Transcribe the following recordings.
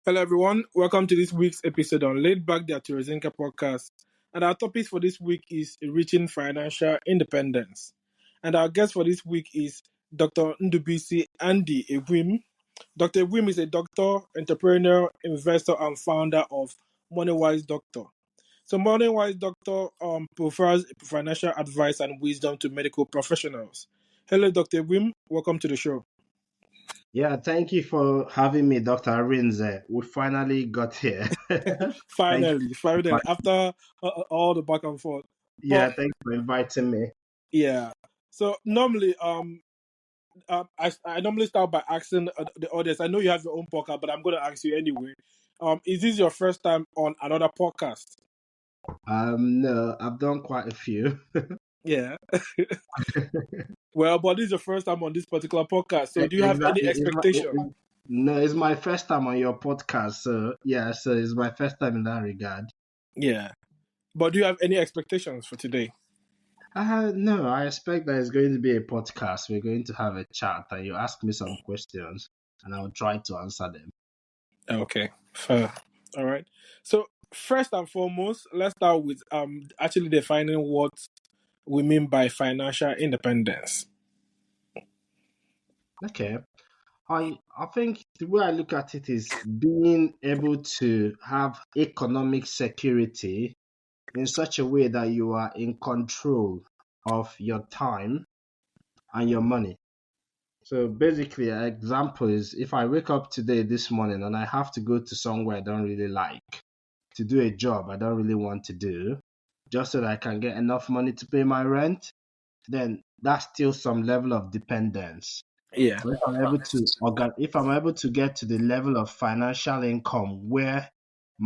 Hello, everyone. Welcome to this week's episode on Laid Back the Aturezinka podcast. And our topic for this week is reaching financial independence. And our guest for this week is Dr. Ndubuisi Andy Egwim. Dr. Egwim is a doctor, entrepreneur, investor, and founder of Moneywise Doctor. So, Moneywise Doctor provides financial advice and wisdom to medical professionals. Hello, Dr. Egwim. Welcome to the show. Yeah, thank you for having me, Dr. Rinze. We finally got here. Thank you. Finally, after all the back and forth. But Yeah, thanks for inviting me. yeah. So normally, I normally start by asking the audience. I know you have your own podcast, but I'm going to ask you anyway. Is this your first time on another podcast? No, I've done quite a few. Yeah. Well, but this is your first time on this particular podcast. So do you have any Exactly. expectation? No, it's my first time on your podcast. So, yeah, so it's my first time in that regard. Yeah. But do you have any expectations for today? No, I expect that it's going to be a podcast. We're going to have a chat and you ask me some questions and I'll try to answer them. Okay. Fair. All right. So first and foremost, let's start with actually defining what we mean by financial independence. Okay. I think the way I look at it is being able to have economic security in such a way that you are in control of your time and your money. So basically, an example is if I wake up today, this morning, and I have to go to somewhere I don't really like to do a job I don't really want to do, just so that I can get enough money to pay my rent, then that's still some level of dependence. Yeah. But if I'm able to get to the level of financial income where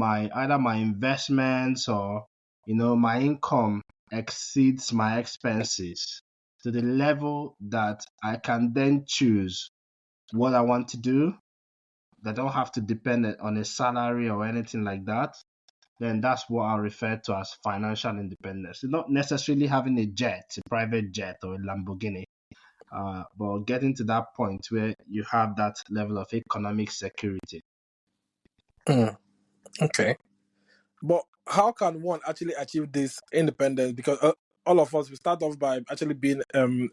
either my investments or my income exceeds my expenses to the level that I can then choose what I want to do, that I don't have to depend on a salary or anything like that, then that's what I refer to as financial independence. It's not necessarily having a private jet or a Lamborghini, but getting to that point where you have that level of economic security. Mm, okay. But how can one actually achieve this independence? Because all of us we start off by actually being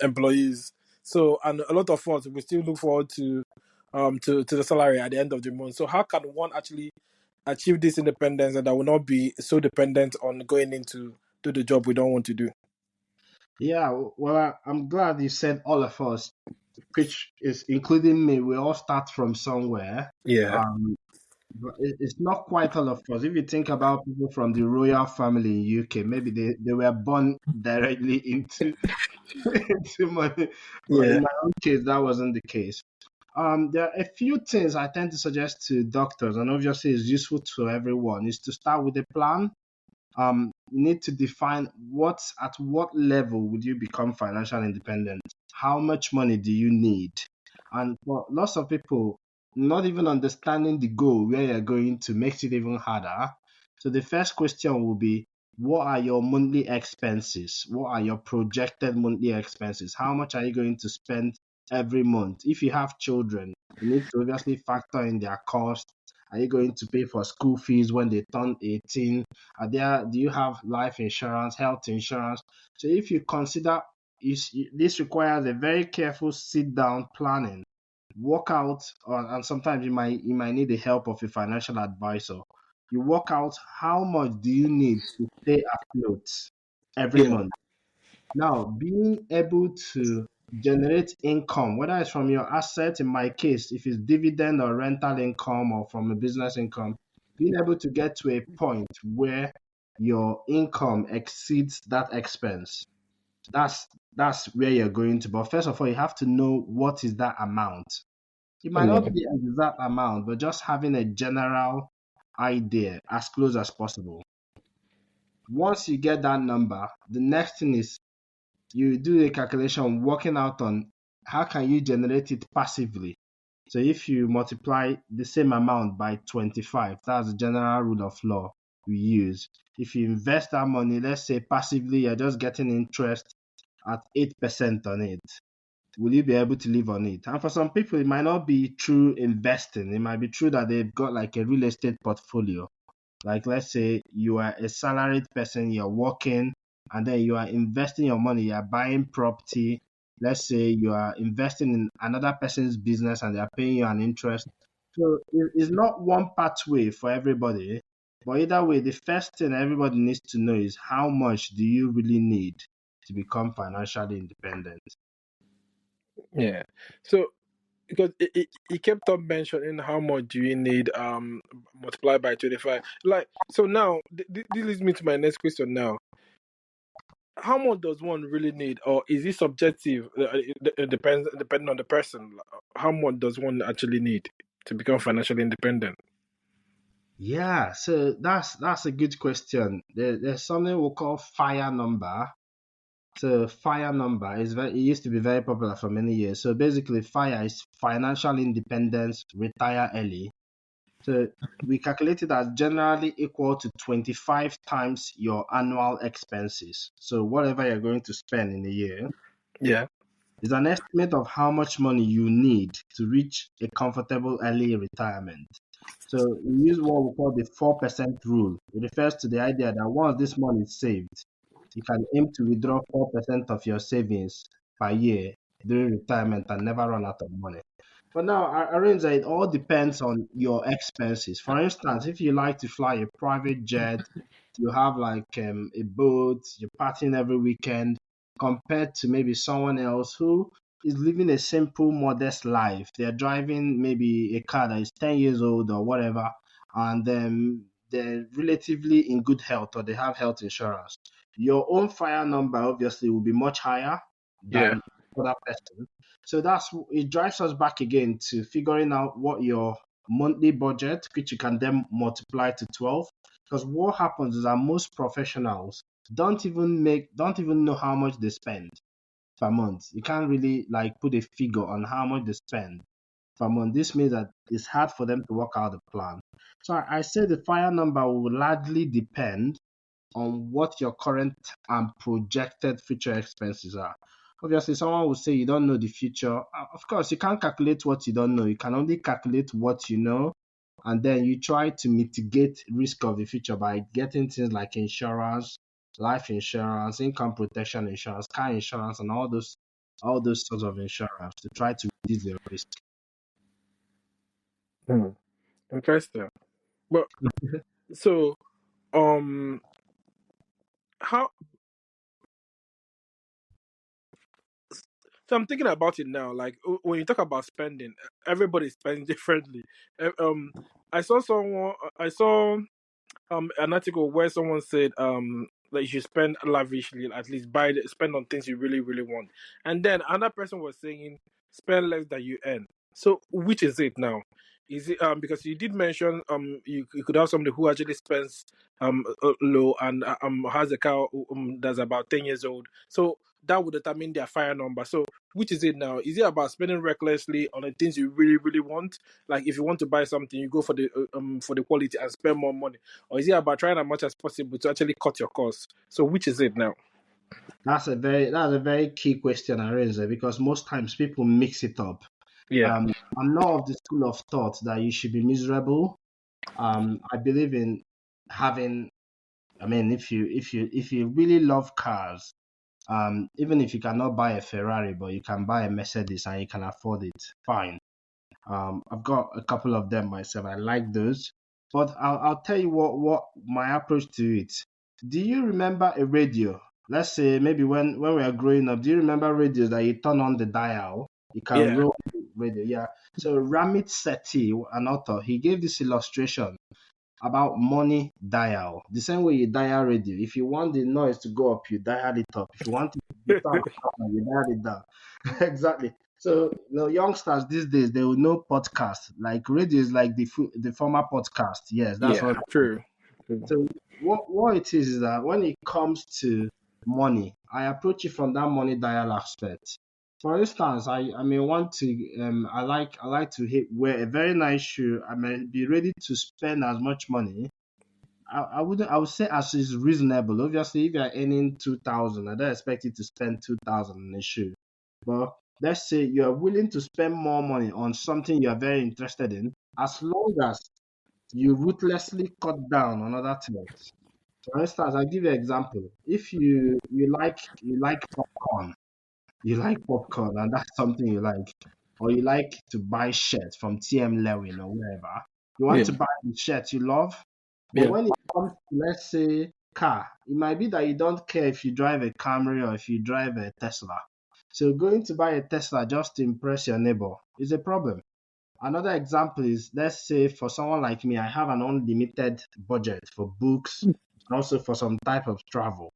employees. So and a lot of us we still look forward to the salary at the end of the month. So how can one actually achieve this independence and that will not be so dependent on going into do the job we don't want to do? Yeah, well, I'm glad you said all of us, which is including me. We all start from somewhere. Yeah. Um, but it's not quite all of us. If you think about people from the royal family in UK, maybe they were born directly into into money. But Yeah. in my own case, that wasn't the case. There are a few things I tend to suggest to doctors, and obviously it's useful to everyone, is to start with a plan. You need to define at what level would you become financial independent? How much money do you need? And for lots of people, not even understanding the goal where you're going to makes it even harder. So the first question will be, what are your monthly expenses? What are your projected monthly expenses? How much are you going to spend every month? If you have children, you need to obviously factor in their cost. Are you going to pay for school fees when they turn 18? Do you have life insurance, health insurance? So if you consider this requires a very careful sit down planning, work out, and sometimes you might need the help of a financial advisor. You work out how much do you need to stay afloat every Yeah. month. Now, being able to generate income, whether it's from your asset, in my case, if it's dividend or rental income or from a business income, being able to get to a point where your income exceeds that expense. That's where you're going to. But first of all, you have to know what is that amount. It might Yeah. not be an exact amount, but just having a general idea as close as possible. Once you get that number, the next thing is you do a calculation working out on how can you generate it passively. So if you multiply the same amount by 25, that's the general rule of law we use. If you invest that money, let's say passively, you're just getting interest at 8% on it. will you be able to live on it? And for some people, it might not be true investing. It might be true that they've got like a real estate portfolio. Like, let's say you are a salaried person, you're working, and then you are investing your money, you are buying property. Let's say you are investing in another person's business and they are paying you an interest. So it's not one pathway for everybody. But either way, the first thing everybody needs to know is how much do you really need to become financially independent? Yeah. So because it kept on mentioning how much do you need multiplied by 25. Like, so now this leads me to my next question now. How much does one really need, or is it subjective? It depends depending on the person. How much does one actually need to become financially independent? Yeah, so that's a good question. There's something we call fire number. So fire number is it used to be very popular for many years. So basically, fire is financial independence, retire early. So we calculate it as generally equal to 25 times your annual expenses. So whatever you're going to spend in a year Yeah. is an estimate of how much money you need to reach a comfortable early retirement. So we use what we call the 4% rule. It refers to the idea that once this money is saved, you can aim to withdraw 4% of your savings per year during retirement and never run out of money. But now, Arinza, it all depends on your expenses. For instance, if you like to fly a private jet, you have like a boat, you're partying every weekend, compared to maybe someone else who is living a simple, modest life. They're driving maybe a car that is 10 years old or whatever, and they're relatively in good health or they have health insurance. Your own fire number obviously will be much higher Yeah. than other person. So that's it drives us back again to figuring out what your monthly budget, which you can then multiply to 12. Because what happens is that most professionals don't even know how much they spend per month. You can't really like put a figure on how much they spend per month. This means that it's hard for them to work out the plan. So I say the fire number will largely depend on what your current and projected future expenses are. Obviously, someone will say you don't know the future. Of course, you can't calculate what you don't know. You can only calculate what you know, and then you try to mitigate risk of the future by getting things like insurance, life insurance, income protection insurance, car insurance, and all those sorts of insurance to try to reduce the risk. Hmm. Interesting. But so um how so I'm thinking about it now. Like when you talk about spending, everybody spends differently. I saw someone. I saw an article where someone said that you should spend lavishly, at least spend on things you really really want, and then another person was saying spend less than you earn. So which is it now? Is it because you did mention you could have somebody who actually spends low and has a car that's about 10 years old, so that would determine their fire number. So which is it now? Is it about spending recklessly on the things you really really want? Like if you want to buy something, you go for the quality and spend more money, or is it about trying as much as possible to actually cut your costs? So which is it now? That's a very key question, Arinze, because most times people mix it up. Yeah. I'm not of the school of thought that you should be miserable. I believe in having. I mean, if you really love cars, even if you cannot buy a Ferrari, but you can buy a Mercedes and you can afford it, fine. I've got a couple of them myself. I like those, but I'll tell you what my approach to it. Do you remember a radio? Let's say maybe when we are growing up, do you remember radios that you turn on the dial? You can Yeah. roll the radio, yeah. So Ramit Sethi, an author, he gave this illustration about money dial. The same way you dial radio. If you want the noise to go up, you dial it up. If you want it to sound down, you dial it down. Exactly. So youngsters these days they will know podcast. Like radio is like the former podcast. Yes, that's Yeah. what. True. So what it is that when it comes to money, I approach it from that money dial aspect. For instance, I may want to I like to hit wear a very nice shoe. I may be ready to spend as much money. I would say as is reasonable. Obviously, if you're earning 2,000, I don't expect you to spend 2,000 on a shoe. But let's say you are willing to spend more money on something you are very interested in, as long as you ruthlessly cut down on other things. For instance, I'll give you an example. If you like popcorn, and that's something you like, or you like to buy shirts from TM Lewin or wherever, you want Yeah. to buy the shirt you love, but Yeah. when it comes to, let's say, car, it might be that you don't care if you drive a Camry or if you drive a Tesla. So going to buy a Tesla just to impress your neighbor is a problem. Another example is, let's say for someone like me, I have an unlimited budget for books and also for some type of travel.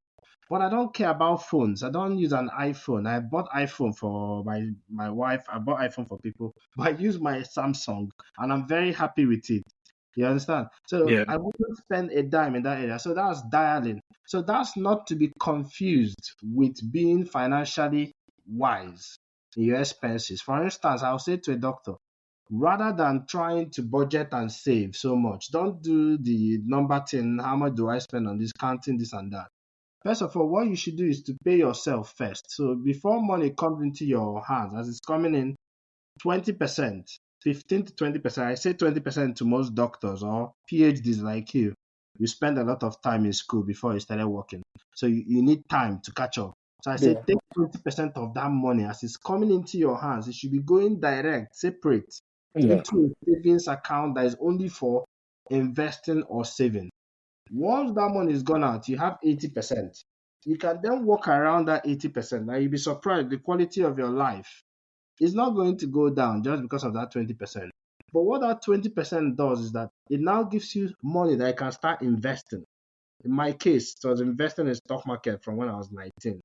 But I don't care about phones. I don't use an iPhone. I bought iPhone for my wife. I bought iPhone for people. But I use my Samsung and I'm very happy with it. You understand? So Yeah. I wouldn't spend a dime in that area. So that's dialing. So that's not to be confused with being financially wise in your expenses. For instance, I'll say to a doctor, rather than trying to budget and save so much, don't do the number thing. How much do I spend on this, counting this and that? First of all, what you should do is to pay yourself first. So before money comes into your hands, as it's coming in, 20%, 15 to 20%, I say 20% to most doctors or PhDs like you. You spend a lot of time in school before you started working. So you need time to catch up. So I say Yeah. take 20% of that money as it's coming into your hands. It should be going direct, separate, Yeah. into a savings account that is only for investing or saving. Once that money is gone out, you have 80%. You can then walk around that 80%. Now you'll be surprised the quality of your life is not going to go down just because of that 20%. But what that 20% does is that it now gives you money that you can start investing. In my case, it was investing in stock market from when I was 19.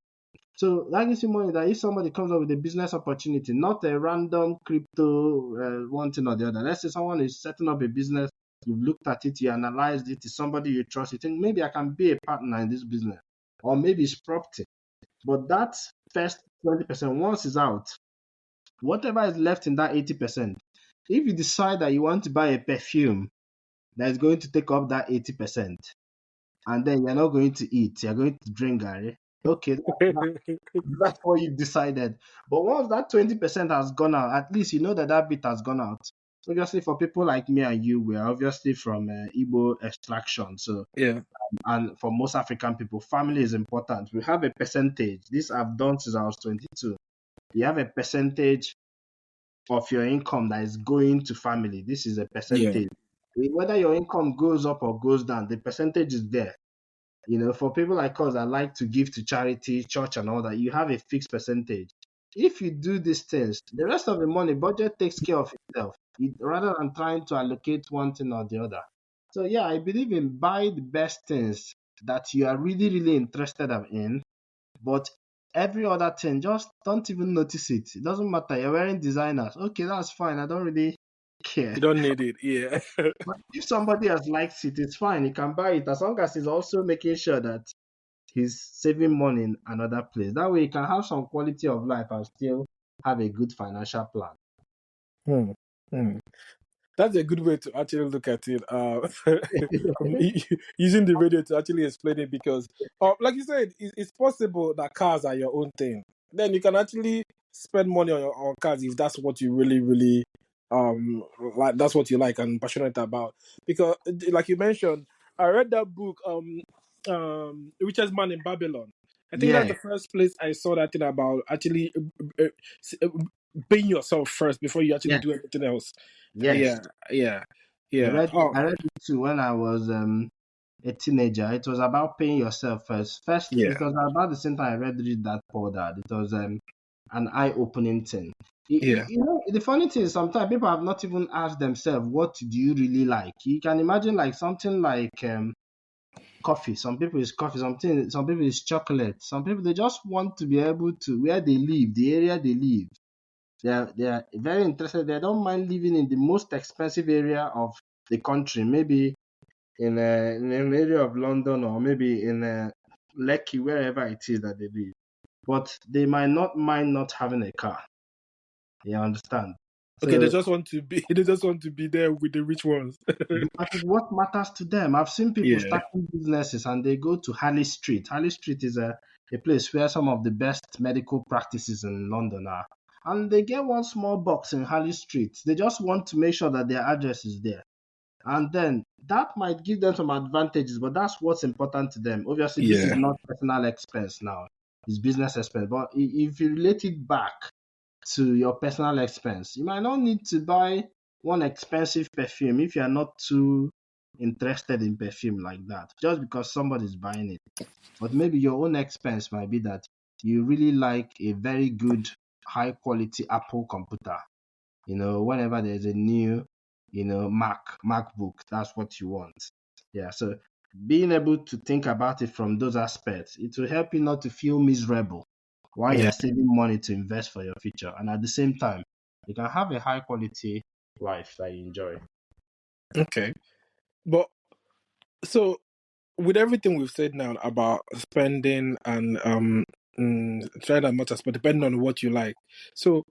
So that gives you money that if somebody comes up with a business opportunity, not a random crypto one thing or the other. Let's say someone is setting up a business, you've looked at it, you analyzed it, it's somebody you trust, you think maybe I can be a partner in this business, or maybe it's property. But that first 20%, once it's out, whatever is left in that 80%, if you decide that you want to buy a perfume that is going to take up that 80%, and then you're not going to eat, you're going to drink, Gary, okay, that's what you've decided. But once that 20% has gone out, at least you know that that bit has gone out. Obviously, for people like me and you, we're obviously from Igbo extraction. So, Yeah. and for most African people, family is important. We have a percentage. This I've done since I was 22. You have a percentage of your income that is going to family. This is a Yeah. percentage. Whether your income goes up or goes down, the percentage is there. You know, for people like us that like to give to charity, church, and all that, you have a fixed percentage. If you do these things, the rest of the money budget takes care of itself, rather than trying to allocate one thing or the other. So yeah, I believe in buy the best things that you are really, really interested in, but every other thing, just don't even notice it. It doesn't matter. You're wearing designers. Okay, that's fine. I don't really care. You don't need it. Yeah. But if somebody has liked it, it's fine. He can buy it as long as he's also making sure that he's saving money in another place. That way, he can have some quality of life and still have a good financial plan. Hmm. Hmm. That's a good way to actually look at it. From using the radio to actually explain it, because, like you said, it's possible that cars are your own thing. Then you can actually spend money on cars if that's what you really, really like. That's what you like and passionate about. Because, like you mentioned, I read that book, Richest Man in Babylon. I think that's Yeah, the first place I saw that thing about actually uh, being yourself first before you actually yeah, do anything else. yes. Yeah, yeah, I yeah. read Oh, I read it too when I was a teenager. It was about paying yourself first. First, yeah, it was about the same time I read that Poor Dad. It was an eye-opening thing. yeah. You know, the funny thing is sometimes people have not even asked themselves, what do you really like? You can imagine like something like coffee. Some people is coffee, some people is chocolate. Some people they just want to be able to where they live, the area they live. They are very interested. They don't mind living in the most expensive area of the country, maybe in an area of London or maybe in Lekki, wherever it is that they live. But they might not mind not having a car. You understand? Okay, they So just want to be. They just want to be there with the rich ones. that is what matters to them. I've seen people Yeah. starting businesses and they go to Harley Street. Harley Street is a place where some of the best medical practices in London are. and they get one small box in Harley Street. They just want to make sure that their address is there. And then that might give them some advantages, but that's what's important to them. Obviously, this is Yeah. not personal expense now, it's business expense. But if you relate it back to your personal expense, you might not need to buy one expensive perfume if you're not too interested in perfume like that, just because somebody's buying it. But maybe your own expense might be that you really like a very good, high quality Apple computer. Whenever there's a new, MacBook, that's what you want. Yeah. So being able to think about it from those aspects, it will help you not to feel miserable while Yeah. you're saving money to invest for your future. And at the same time, you can have a high quality life that you enjoy. Okay. But so with everything we've said now about spending and trying as much as, but depending on what you like. So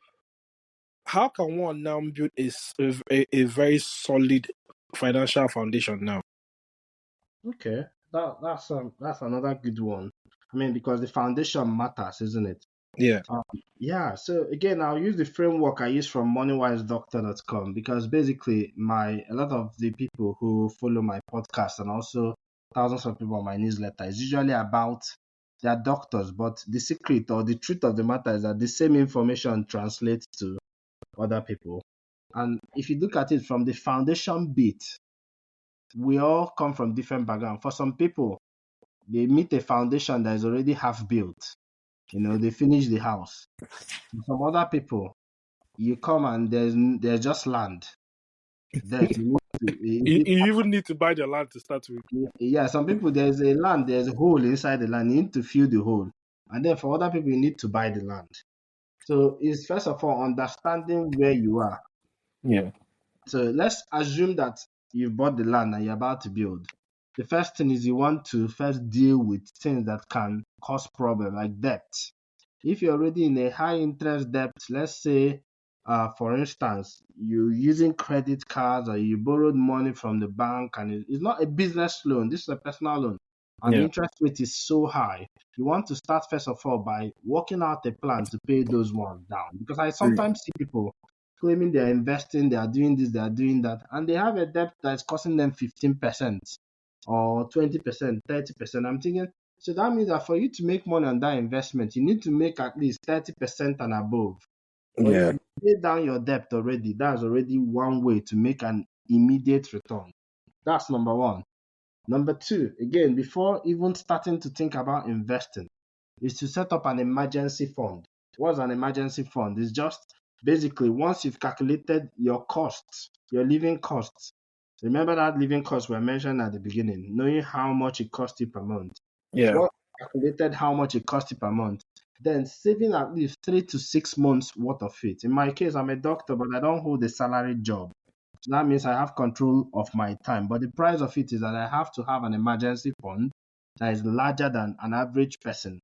how can one now build a very solid financial foundation now? Okay. That's another good one. I mean, because the foundation matters, isn't it? Yeah. Yeah, so again, I'll use the framework I use from MoneyWiseDoctor.com, because basically a lot of the people who follow my podcast and also thousands of people on my newsletter is usually about their doctors, but the secret or the truth of the matter is that the same information translates to other people. And if you look at it from the foundation bit, we all come from different backgrounds. For some people, they meet a foundation that is already half built. They finish the house. For some other people, you come and there's just land. Then You even need to buy the land to start with. yeah, some people there's a land, there's a hole inside the land. You need to fill the hole, and then for other people, you need to buy the land. So it's first of all understanding where you are. Yeah. So let's assume that you've bought the land and you're about to build. The first thing is you want to first deal with things that can cause problem, like debt. If you're already in a high interest debt, let's say, for instance, you're using credit cards or you borrowed money from the bank and it's not a business loan, this is a personal loan, and the Yeah. interest rate is so high, you want to start first of all by working out a plan to pay those ones down. Because I sometimes see people claiming they're investing, they are doing this, they are doing that, and they have a debt that's costing them 15% or 20%, 30%. I'm thinking, so that means that for you to make money on that investment, you need to make at least 30% and above. But if Yeah. you pay down your debt already, that's already one way to make an immediate return. That's number one. Number two, again, before even starting to think about investing, is to set up an emergency fund. What's an emergency fund? It's just basically once you've calculated your costs, your living costs. Remember that living costs were mentioned at the beginning, knowing how much it costs you per month. Yeah. Once you calculated how much it costs you per month, then saving at least 3 to 6 months worth of it. In my case, I'm a doctor, but I don't hold a salary job. So that means I have control of my time. But the price of it is that I have to have an emergency fund that is larger than an average person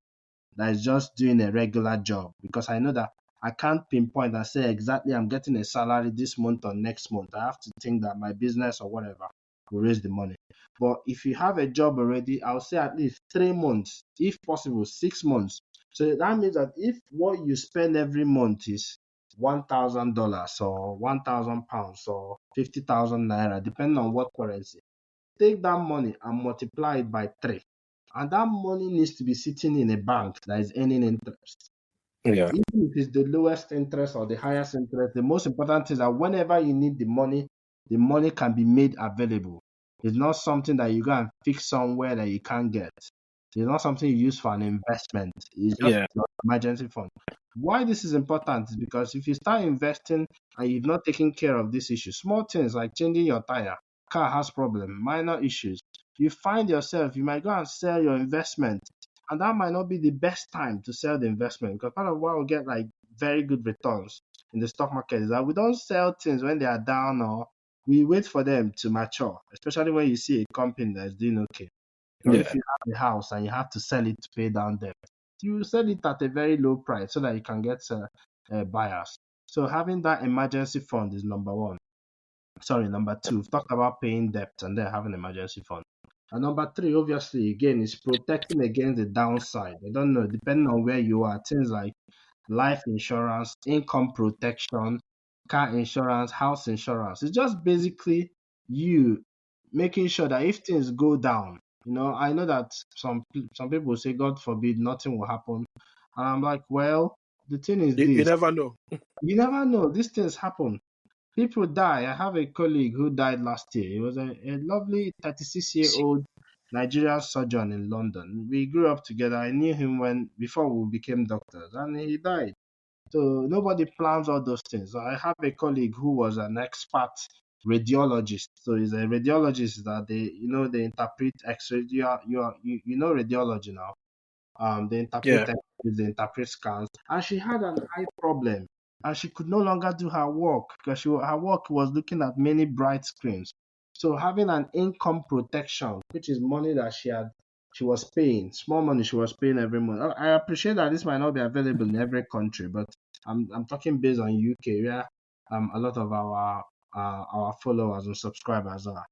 that is just doing a regular job, because I know that I can't pinpoint and say exactly I'm getting a salary this month or next month. I have to think that my business or whatever will raise the money. But if you have a job already, I'll say at least 3 months, if possible, 6 months. So that means that if what you spend every month is $1,000 or £1,000 or 50,000 naira, depending on what currency, take that money and multiply it by three. And that money needs to be sitting in a bank that is earning interest. Yeah. Even if it's the lowest interest or the highest interest, the most important is that whenever you need the money can be made available. It's not something that you go and fix somewhere that you can't get. It's not something you use for an investment. It's just Yeah. your emergency fund. Why this is important is because if you start investing and you've not taken care of this issue, small things like changing your tire, car has problem, minor issues, you find yourself, you might go and sell your investment, and that might not be the best time to sell the investment, because part of why we get like very good returns in the stock market is that we don't sell things when they are down, or we wait for them to mature, especially when you see a company that is doing okay. Or if Yeah. you have a house and you have to sell it to pay down debt, you sell it at a very low price so that you can get buyers. So having that emergency fund is number one. Sorry, number two. We've talked about paying debt and then having an emergency fund. And number three, obviously, again, is protecting against the downside. I don't know, depending on where you are, things like life insurance, income protection, car insurance, house insurance. It's just basically you making sure that if things go down, I know that some people say, God forbid, nothing will happen. And I'm like, well, the thing is You this: never know. you never know. These things happen. People die. I have a colleague who died last year. He was a lovely 36-year-old Nigerian surgeon in London. We grew up together. I knew him when before we became doctors, and he died. So nobody plans all those things. So I have a colleague who was an expert radiologist. So he's a radiologist that they interpret X-ray. You know radiology now. They interpret Yeah. X-rays, they interpret scans, and she had an eye problem, and she could no longer do her work because her work was looking at many bright screens. So having an income protection, which is money that she was paying, small money she was paying every month. I appreciate that this might not be available in every country, but I'm talking based on UK, where a lot of our followers and subscribers are.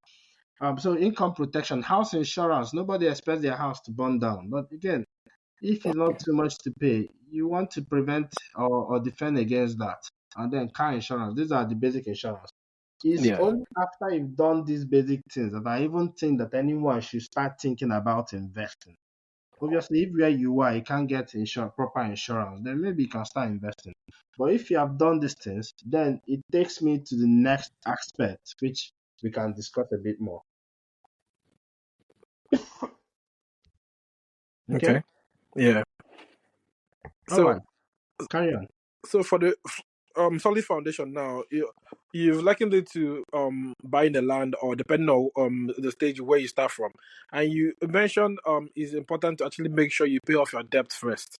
So income protection, house insurance. Nobody expects their house to burn down, but again, if it's not too much to pay, you want to prevent or defend against that. And then car insurance. These are the basic insurance. It's Yeah. only after you've done these basic things that I even think that anyone should start thinking about investing. Obviously, if where you are, you can't get proper insurance, then maybe you can start investing. But if you have done these things, then it takes me to the next aspect, which we can discuss a bit more. Okay? Okay. Yeah. All So right, carry on. for the solid foundation now, you've likened it to buying the land, or depending on the stage where you start from, and you mentioned it's important to actually make sure you pay off your debt first.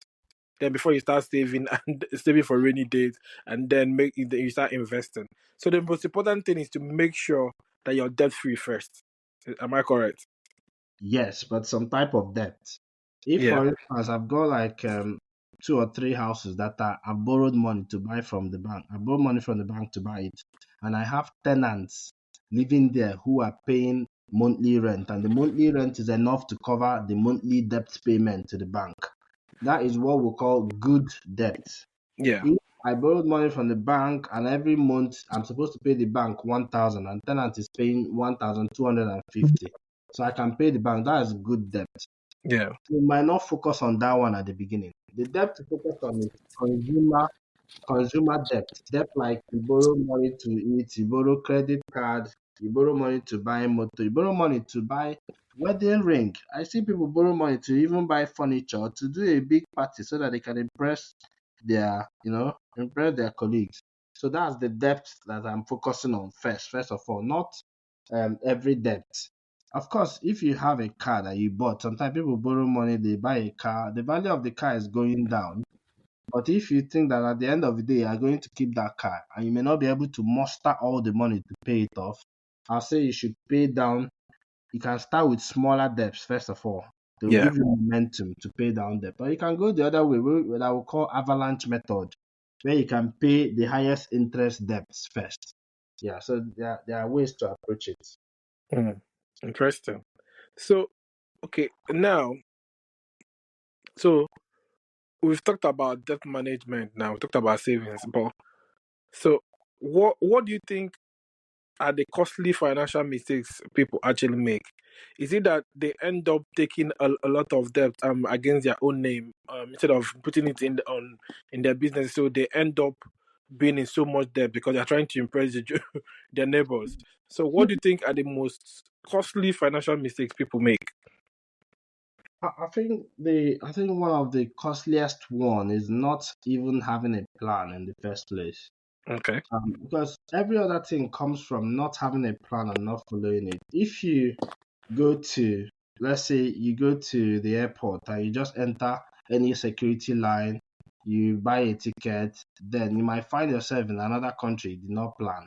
Then before you start saving and saving for rainy days, and then you start investing. So the most important thing is to make sure that you're debt free first. Am I correct? Yes, but some type of debt. If, Yeah. for instance, I've got like two or three houses that I've borrowed money to buy from the bank, I borrowed money from the bank to buy it, and I have tenants living there who are paying monthly rent, and the monthly rent is enough to cover the monthly debt payment to the bank. That is what we call good debt. Yeah. If I borrowed money from the bank and every month I'm supposed to pay the bank 1,000 and tenant is paying 1,250, so I can pay the bank, that is good debt. Yeah. You might not focus on that one at the beginning. The debt to focus on is consumer debt. Debt like you borrow money to eat, you borrow credit card, you borrow money to buy motor, you borrow money to buy wedding ring. I see people borrow money to even buy furniture to do a big party so that they can impress their colleagues. So that's the debt that I'm focusing on first of all, not every debt. Of course, if you have a car that you bought, sometimes people borrow money, they buy a car, the value of the car is going down. But if you think that at the end of the day, you are going to keep that car and you may not be able to muster all the money to pay it off, I'll say you should pay down. You can start with smaller debts, first of all. They'll Yeah. give you momentum to pay down debt. Or you can go the other way, what I will call avalanche method, where you can pay the highest interest debts first. Yeah, so there are ways to approach it. Mm. Interesting. So, okay, now, so we've talked about debt management. Now we talked about savings, but so what do you think are the costly financial mistakes people actually make? Is it that they end up taking a lot of debt against their own name, instead of putting it in their business, so they end up being in so much debt because they're trying to impress their neighbors? So what do you think are the most costly financial mistakes people make? I think one of the costliest one is not even having a plan in the first place. Okay. Because every other thing comes from not having a plan and not following it. If you go to, let's say you go to the airport and you just enter any security line, you buy a ticket, then you might find yourself in another country you did not plan.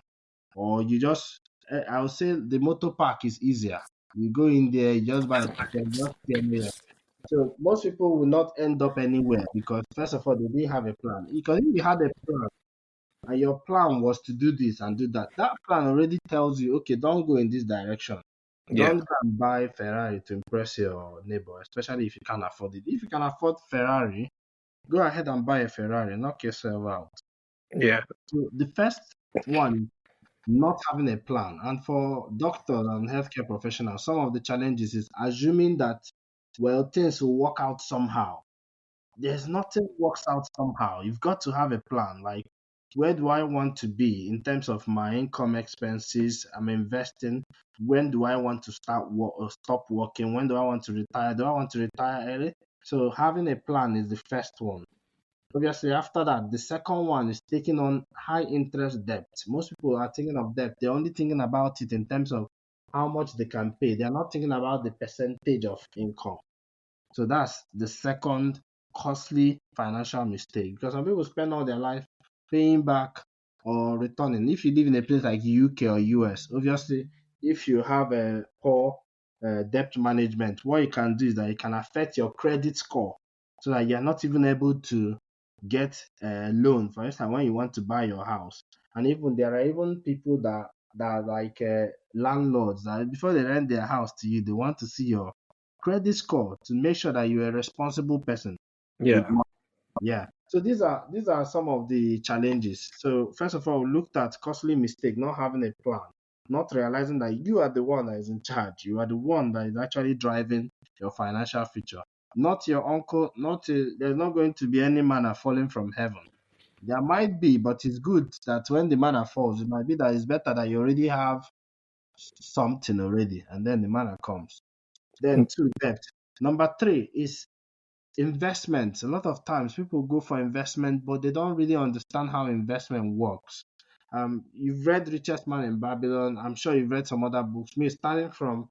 Or you just, I would say the motor park is easier. You go in there, you just buy a ticket, you just stay anywhere. So most people will not end up anywhere because first of all they didn't have a plan. Because if you had a plan and your plan was to do this and do that, that plan already tells you, okay, don't go in this direction. Yeah. Don't go and buy Ferrari to impress your neighbor, especially if you can't afford it. If you can afford Ferrari, go ahead and buy a Ferrari, knock yourself out. Yeah. So the first one, not having a plan. And for doctors and healthcare professionals, some of the challenges is assuming that, well, things will work out somehow. There's nothing works out somehow. You've got to have a plan. Like, where do I want to be in terms of my income expenses? I'm investing. When do I want to start work or stop working? When do I want to retire? Do I want to retire early? So having a plan is the first one. Obviously, after that, the second one is taking on high interest debt. Most people are thinking of debt. They're only thinking about it in terms of how much they can pay. They're not thinking about the percentage of income. So that's the second costly financial mistake, because some people spend all their life paying back or returning. If you live in a place like UK or US, obviously, if you have a poor debt management, what you can do is that it can affect your credit score so that you're not even able to get a loan, for instance, when you want to buy your house. And even there are even people that are like landlords that before they rent their house to you, they want to see your credit score to make sure that you're a responsible person with Yeah. money. Yeah. So these are some of the challenges. So first of all, we looked at costly mistake, not having a plan, not realizing that you are the one that is in charge. You are the one that is actually driving your financial future, not your uncle. There's not going to be any manna falling from heaven. There might be, but it's good that when the manna falls, it might be that it's better that you already have something already, and then the manna comes. Then two, debt. Number three is investment. A lot of times people go for investment, but they don't really understand how investment works. You've read Richest Man in Babylon. I'm sure you've read some other books. Me, starting from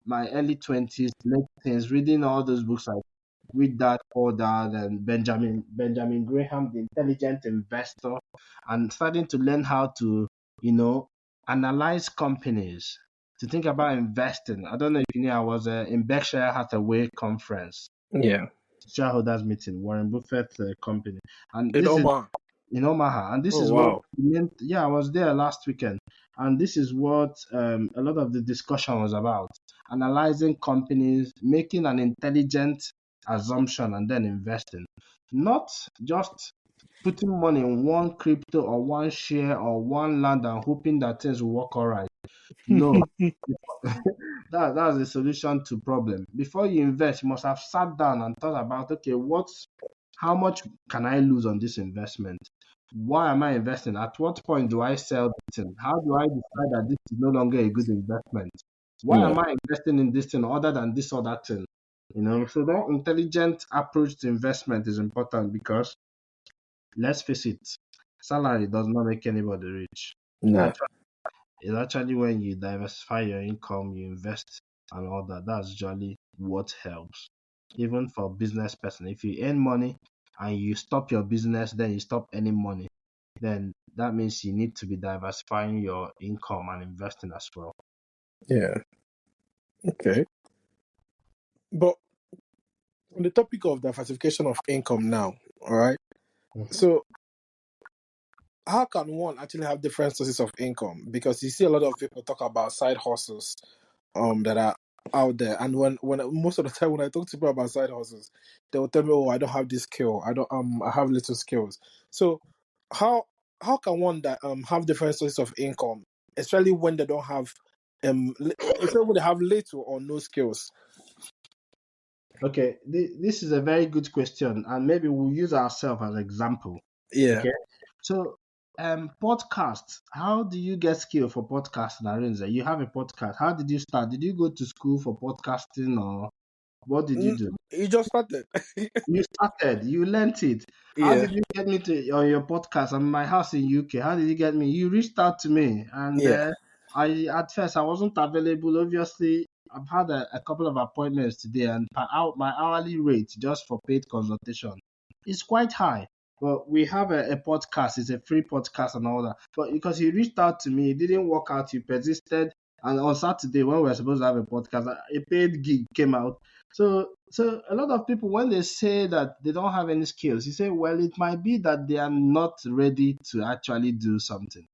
my early 20s, late teens, reading all those books like Read That, Poor Dad, and Benjamin Graham, The Intelligent Investor, and starting to learn how to, you know, analyze companies, to think about investing. I don't know if you know, I was in Berkshire Hathaway conference, Yeah. shareholders meeting, Warren Buffett's company, and In this is Omaha. in Omaha, and this Oh is what wow. yeah, I was there last weekend, and this is what a lot of the discussion was about: analyzing companies, making an intelligent assumption, and then investing, not just putting money in one crypto or one share or one land and hoping that things will work all right. No, that's the solution to problem. Before you invest, you must have sat down and thought about, okay, how much can I lose on this investment? Why am I investing? At what point do I sell this thing? How do I decide that this is no longer a good investment? Why Yeah. am I investing in this thing other than this other thing? So that intelligent approach to investment is important because let's face it, salary does not make anybody rich. No. It's actually when you diversify your income, you invest and all that. That's usually what helps. Even for business person, if you earn money and you stop your business, then you stop earning money, then that means you need to be diversifying your income and investing as well. Yeah. Okay. But on the topic of diversification of income now, all right. Mhm. So how can one actually have different sources of income? Because you see a lot of people talk about side hustles that are out there. And when most of the time when I talk to people about side hustles, they will tell me, "Oh, I don't have this skill. I have little skills." So how how can one that have different sources of income, especially when they don't have especially when they have little or no skills? Okay, this is a very good question, and maybe we'll use ourselves as example. Yeah, Okay, so podcasts. How do you get skill for podcasting, Arinze? You have a podcast. How did you start? Did you go to school for podcasting, or what did you do? you just started. You started, you learnt it. How Yeah, did you get me to on your podcast? I'm in my house in UK. How did you get me? You reached out to me, and yeah, I at first I wasn't available. Obviously, I've had a couple of appointments today, and my hourly rate just for paid consultation is quite high. But we have a podcast. It's a free podcast and all that. But because he reached out to me, it didn't work out. He persisted, and on Saturday when we were supposed to have a podcast, a paid gig came out. So a lot of people, when they say that they don't have any skills, you say, well, it might be that they are not ready to actually do something.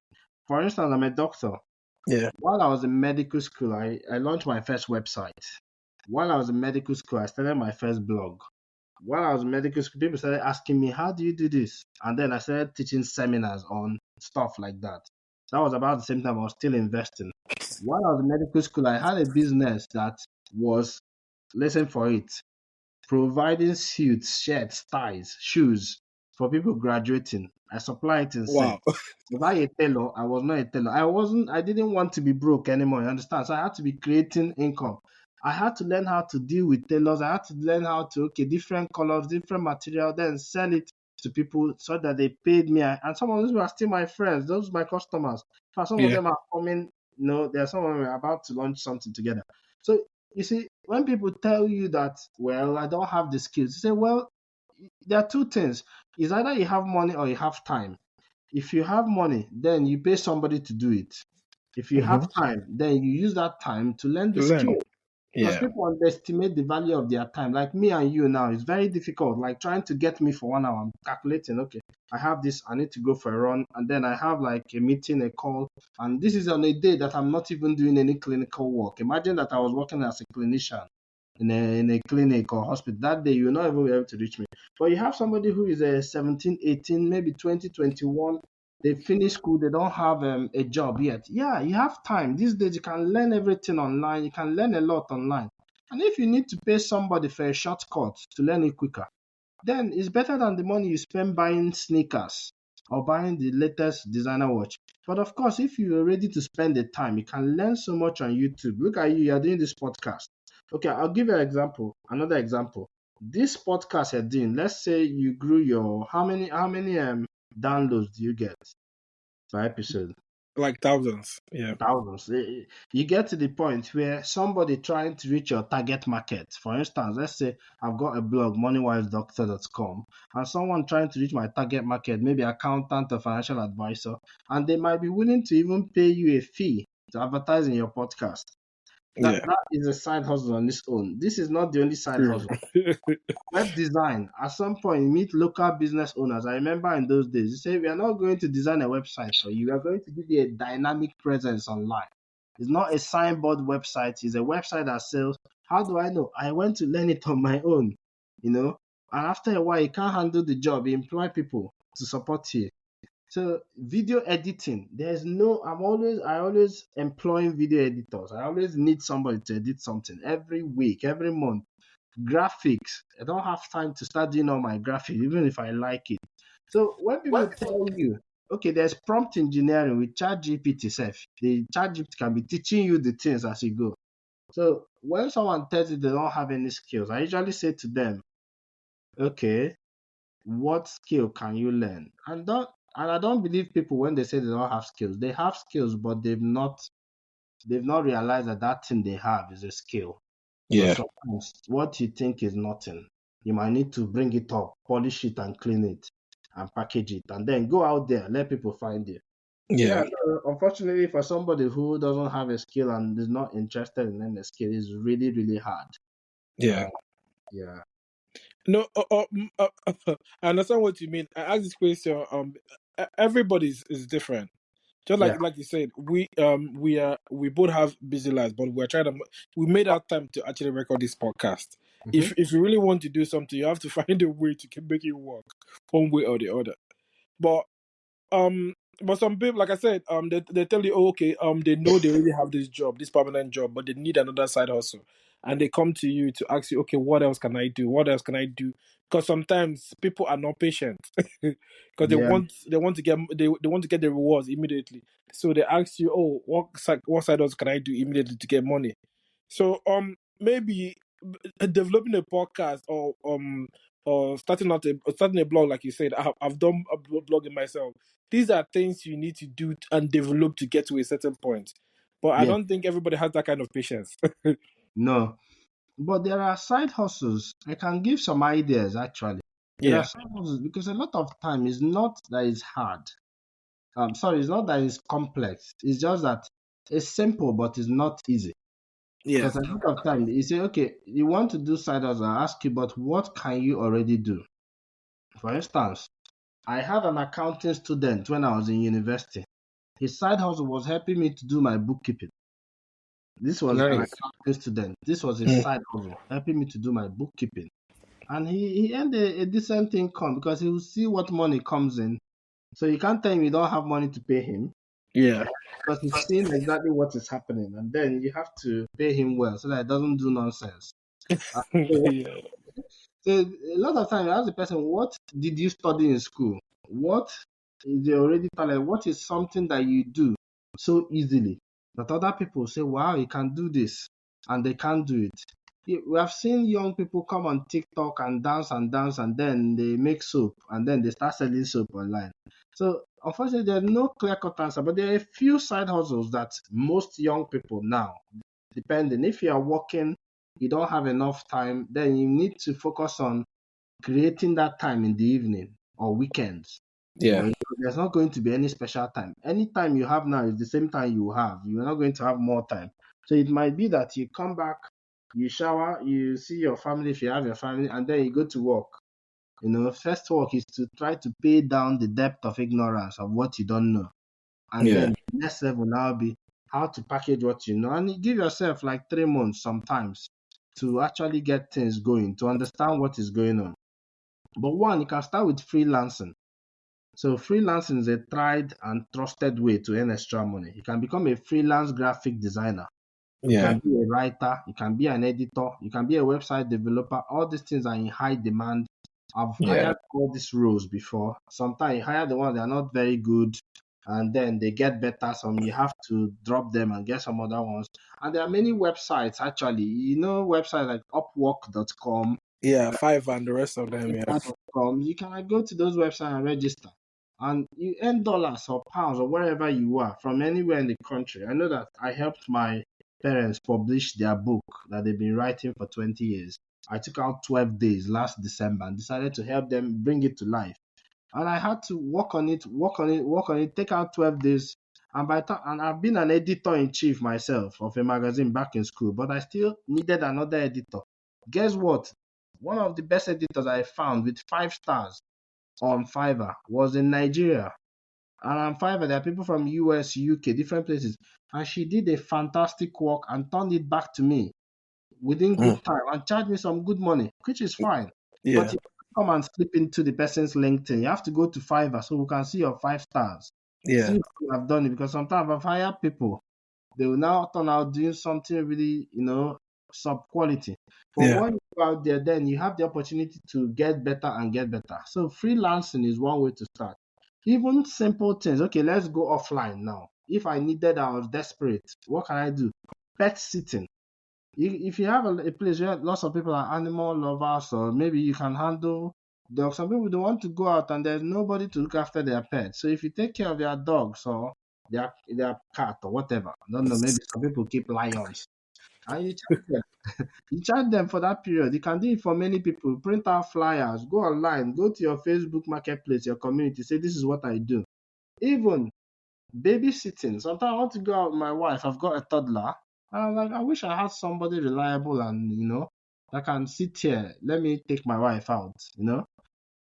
For instance, I'm a doctor. yeah, While I was in medical school, I launched my first website. While I was in medical school, I started my first blog. while I was in medical school, people started asking me, how do you do this? And then I started teaching seminars on stuff like that. That was about the same time I was still investing. While I was in medical school, I had a business that was, listen for it, providing suits, shirts, ties, shoes for people graduating. I supply it in Wow. sets. Was I a tailor? I was not a tailor. I didn't want to be broke anymore, you understand? So I had to be creating income. I had to learn how to deal with tailors. I had to learn how to, okay, different colors, different material, then sell it to people so that they paid me. And some of those were still my friends. Those are my customers. In fact, some of Yeah. them are coming, there are some of them are about to launch something together. So you see, when people tell you that, well, I don't have the skills, you say, well, there are two things. It's either you have money or you have time. If you have money, then you pay somebody to do it. If you Mm-hmm. have time, then you use that time to learn the To learn. skill. Because Yeah. people underestimate the value of their time. Like me and you now, it's very difficult. Like trying to get me for 1 hour, I'm calculating, okay, I have this, I need to go for a run, and then I have like a meeting, a call, and this is on a day that I'm not even doing any clinical work. Imagine that I was working as a clinician in a clinic or hospital. That day, you're not even able to reach me. But you have somebody who is a 17, 18, maybe 20, 21. They finish school, they don't have a job yet. Yeah, you have time. These days, you can learn everything online. You can learn a lot online. And if you need to pay somebody for a shortcut to learn it quicker, then it's better than the money you spend buying sneakers or buying the latest designer watch. But of course, if you're ready to spend the time, you can learn so much on YouTube. Look at you, you're doing this podcast. Okay, I'll give you an example. Another example. This podcast you're doing, let's say you grew your how many downloads do you get per episode? Like thousands. Yeah. Thousands. You get to the point where somebody trying to reach your target market. For instance, let's say I've got a blog, moneywisedoctor.com, and someone trying to reach my target market, maybe accountant or financial advisor, and they might be willing to even pay you a fee to advertise in your podcast. That Yeah. that is a side hustle on its own. This is not the only side True. hustle. Web design. At some point, meet local business owners. I remember in those days, you say, we are not going to design a website for you. We are going to give you a dynamic presence online. It's not a signboard website. It's a website that sells. How do I know? I went to learn it on my own, you know. And after a while, you can't handle the job. You employ people to support you. So video editing, I always employing video editors. I always need somebody to edit something every week, every month. Graphics, I don't have time to start doing all my graphics, even if I like it. So when people tell you, okay, there's prompt engineering with ChatGPT self, the ChatGPT can be teaching you the things as you go. So when someone tells you they don't have any skills, I usually say to them, okay, what skill can you learn? And I don't believe people when they say they don't have skills. They have skills, but they've not realized that that thing they have is a skill. Because Yeah. sometimes what you think is nothing, you might need to bring it up, polish it, and clean it, and package it, and then go out there, let people find you. Yeah, Yeah. so unfortunately, for somebody who doesn't have a skill and is not interested in learning a skill, it's really, really hard. Yeah. Uh, yeah, No, I understand what you mean. I asked this question. Everybody is different. Just yeah, like you said, we both have busy lives, but we're trying to we made our time to actually record this podcast. hmm If you really want to do something, you have to find a way to make it work, one way or the other. But um but some people, like I said, they tell you, oh, okay, they know they already have this job, this permanent job, but they need another side hustle, and they come to you to ask you, okay, what else can I do, what else can I do? Because sometimes people are not patient because they yeah, want to get they want to get the rewards immediately, so they ask you, oh, what side hustle can I do immediately to get money? So maybe developing a podcast or starting a blog, like you said, I've done a blogging myself. These are things you need to do and develop to get to a certain point. But I yeah. don't think everybody has that kind of patience. No, but there are side hustles. I can give some ideas actually. There are Yeah, side hustles because a lot of time is not that it's hard. Sorry, it's not that it's complex. It's just that it's simple, but it's not easy. yeah, Because a lot of time you say, okay, you want to do side hustle, I ask you, but what can you already do? For instance, I had an accounting student when I was in university. His side hustle was helping me to do my bookkeeping. This was an nice. accounting student. This was his Mm. side hustle, helping me to do my bookkeeping. and he earned a decent income because he will see what money comes in. So you can't tell him you don't have money to pay him Yeah. because he's seeing exactly what is happening, and then you have to pay him well so that he doesn't do nonsense. So, Yeah. so a lot of times, you ask the person, "What did you study in school? What is your already talent? What is something that you do so easily that other people say, wow, you can do this, and they can't do it?" We have seen young people come on TikTok and dance, and then they make soap, and then they start selling soap online. So unfortunately, there's no clear-cut answer, but there are a few side hustles that most young people now, depending if you are working, you don't have enough time, then you need to focus on creating that time in the evening or weekends. But Yeah. there's not going to be any special time. Any time you have now is the same time you have. You're not going to have more time. So it might be that you come back, you shower, you see your family if you have your family, and then you go to work. First work is to try to pay down the depth of ignorance of what you don't know. And Yeah. then the next level now be how to package what you know. And you give yourself like 3 months sometimes to actually get things going, to understand what is going on. But one, you can start with freelancing. So freelancing is a tried and trusted way to earn extra money. You can become a freelance graphic designer. You Yeah. can be a writer. You can be an editor. You can be a website developer. All these things are in high demand. I've Yeah. hired all these roles before. Sometimes you hire the ones that are not very good, and then they get better. Some you have to drop them and get some other ones. And there are many websites actually. Websites like Upwork.com, Yeah. Five and the rest of them. Yeah. you can like, go to those websites and register. And you earn dollars or pounds or wherever you are from anywhere in the country. I know that I helped my parents publish their book that they've been writing for 20 years. I took out 12 days last December and decided to help them bring it to life. And I had to work on it, take out 12 days. And and I've been an editor in chief myself of a magazine back in school, but I still needed another editor. Guess what? One of the best editors I found with 5 stars on Fiverr was in Nigeria. And on Fiverr, there are people from US, UK, different places. And she did a fantastic work and turned it back to me within Mm. good time and charged me some good money, which is fine. But Yeah. you can't come and slip into the person's LinkedIn. You have to go to Fiverr so we can see your 5 stars. See Yeah. if you have done it, because sometimes I've hired people, they will now turn out doing something really, sub quality. But Yeah. when you go out there, then you have the opportunity to get better and get better. So freelancing is one way to start. Even simple things. Okay, let's go offline now. If I was desperate, what can I do? Pet sitting. If you have a place where lots of people are animal lovers, or maybe you can handle dogs. Some people don't want to go out and there's nobody to look after their pets. So if you take care of their dogs or their cat or whatever, I don't know, maybe some people keep lions, and you charge them. You charge them for that period. You can do it for many people. Print out flyers, go online, go to your Facebook marketplace, your community, say this is what I do. Even babysitting. Sometimes I want to go out with my wife. I've got a toddler. And I'm like, I wish I had somebody reliable and, that can sit here. Let me take my wife out.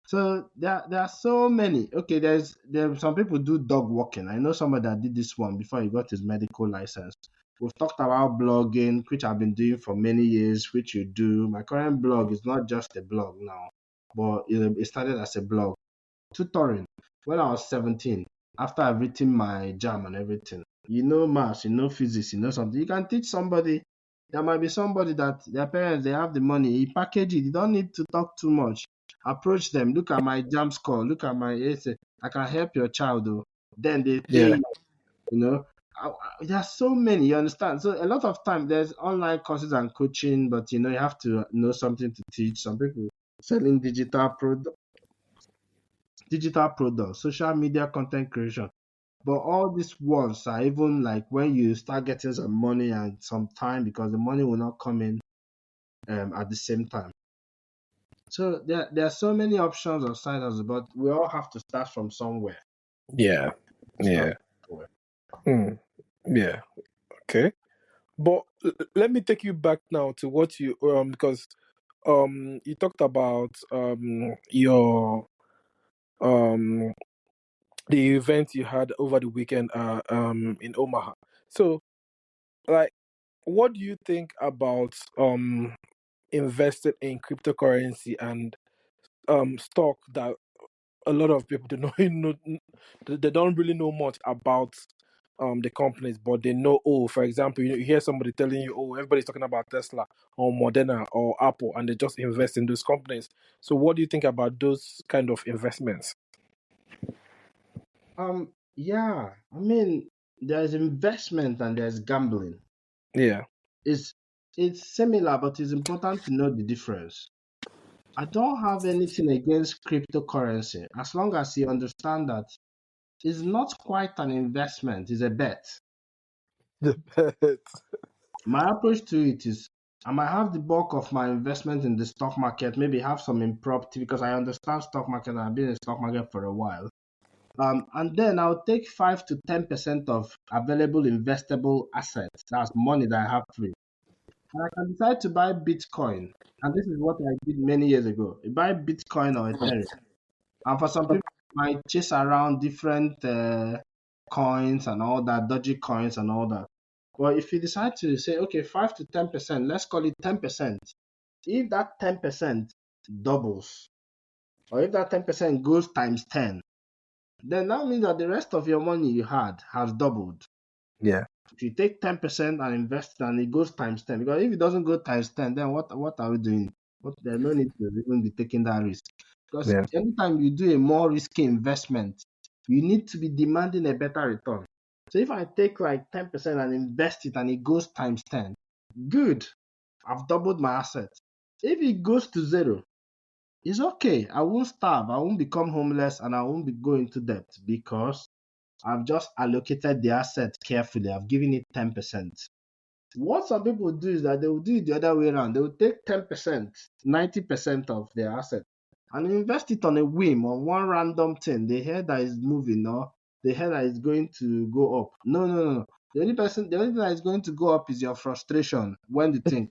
So there are so many. Okay, there's some people do dog walking. I know somebody that did this one before he got his medical license. We've talked about blogging, which I've been doing for many years, which you do. My current blog is not just a blog now, but it started as a blog. Tutoring. When I was 17, after I've written my jam and everything, maths, physics, something, you can teach somebody. There might be somebody that their parents, they have the money, you package it, you don't need to talk too much. Approach them, look at my jam score, look at my essay, I can help your child though. Then they pay Yeah. you, you know. There are so many, you understand? So a lot of time there's online courses and coaching, but you have to know something to teach. Some people selling digital products, social media content creation. But all these ones are even like when you start getting some money and some time, because the money will not come in at the same time. So there are so many options of side hustle, but we all have to start from somewhere. Yeah. Start Yeah. from somewhere. Mm. Yeah. Okay. But let me take you back now to what you because you talked about your um the event you had over the weekend in Omaha. So like what do you think about invested in cryptocurrency and stock that a lot of people do not know, they don't really know much about the companies, but they know, oh, for example, you hear somebody telling you, oh, everybody's talking about Tesla or Moderna or Apple, and they just invest in those companies. So what do you think about those kind of investments? Yeah, I mean, there's investment and there's gambling. Yeah. It's it's similar, but it's important to know the difference. I don't have anything against cryptocurrency as long as you understand that it's not quite an investment, it's a bet. My approach to it is I might have the bulk of my investment in the stock market, maybe have some in property because I understand stock market and I've been in stock market for a while. And then I'll take 5 to 10% of available investable assets. That's money that I have free. And I can decide to buy Bitcoin. And this is what I did many years ago. I buy Bitcoin or Ethereum. And for some people, might chase around different coins and all that, dodgy coins and all that. But if you decide to say, okay, 5 to 10%, let's call it 10%. If that 10% doubles, or if that 10% goes times 10, then that means that the rest of your money you had has doubled. Yeah. If you take 10% and invest it and it goes times 10, because if it doesn't go times 10, then what are we doing? There's no need to even be taking that risk. Because Yeah. anytime you do a more risky investment, you need to be demanding a better return. So if I take like 10% and invest it and it goes times 10, good. I've doubled my assets. If it goes to zero, it's okay. I won't starve. I won't become homeless and I won't be going into debt because I've just allocated the asset carefully. I've given it 10%. What some people do is that they will do it the other way around. They will take 10%, 90% of their asset and invest it on a whim, on one random thing. They hear that it's moving or they hear that it's going to go up. No, no, no. The only thing that is going to go up is your frustration when the thing.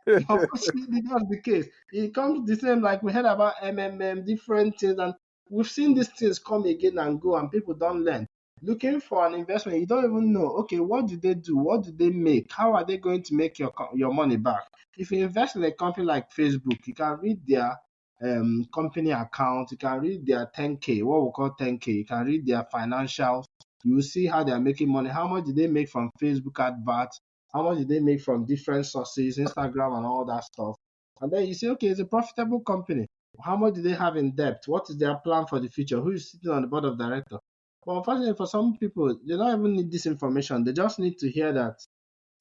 Unfortunately, that's the case. It comes the same like we heard about MMM, different things, and we've seen these things come again and go, and people don't learn. Looking for an investment, you don't even know. Okay, what do they do? What do they make? How are they going to make your money back? If you invest in a company like Facebook, you can read their company account, you can read their 10K, what we call 10K. You can read their financials. You will see how they are making money. How much did they make from Facebook adverts? How much did they make from different sources, Instagram and all that stuff? And then you say, okay, it's a profitable company. How much do they have in debt? What is their plan for the future? Who is sitting on the board of directors? But unfortunately, for some people, they don't even need this information. They just need to hear that,